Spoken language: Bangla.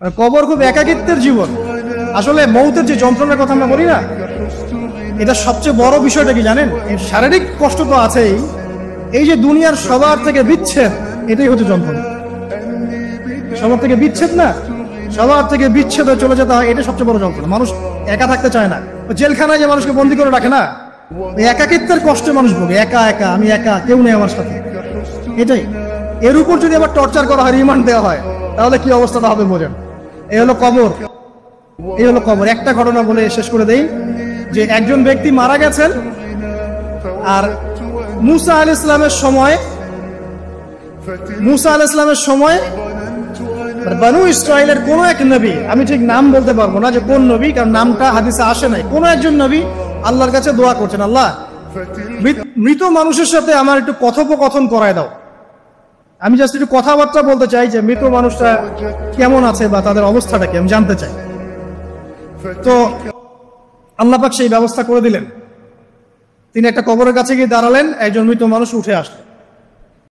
কবর খুব একাকিত্বের জীবন। আসলে মৌতের যে যন্ত্রণার কথা আমরা বলি না, এটা সবচেয়ে বড় বিষয়টা কি জানেন? এর শারীরিক কষ্ট তো আছেই, এই যে দুনিয়ার সবার থেকে বিচ্ছেদ, এটাই হচ্ছে যন্ত্রণা। সবার থেকে বিচ্ছেদ না, সবার থেকে বিচ্ছেদ হয়ে চলে যেতে হয়, এটা সবচেয়ে বড় যন্ত্রণা। মানুষ একা থাকতে চায় না। জেলখানায় যে মানুষকে বন্দি করে রাখে না, একাকিত্বের কষ্টে মানুষ বলে একা একা, আমি একা, কেউ নেই আমার সাথে, এটাই। এর উপর যদি আবার টর্চার করা হয়, রিমান্ড দেওয়া হয়, তাহলে কি অবস্থাটা হবে বোঝেন। এই হলো কবর, এই হলো কবর। একটা ঘটনা বলে শেষ করে দেই, যে একজন ব্যক্তি মারা গেছেন, আর মুসা আলাইহিস সালামের সময় বানু ইসরাইলের কোন এক নবী, আমি ঠিক নাম বলতে পারবো না যে কোন নবী, কারণ নামটা হাদিসে আসে নাই, কোন একজন নবী আল্লাহর কাছে দোয়া করছেন, আল্লাহ মৃত মানুষের সাথে আমার একটু কথোপকথন করায় দাও। আমি জাস্ট একটু কথাবার্তা বলতে চাই যে মৃত মানুষটা কেমন আছে বা তাদের অবস্থাটা কি, আমি জানতে চাই। তো আল্লাহ পাক সেই ব্যবস্থা করে দিলেন। তিনি একটা কবরের কাছে গিয়ে দাঁড়ালেন, একজন মৃত মানুষ উঠে আসলেন।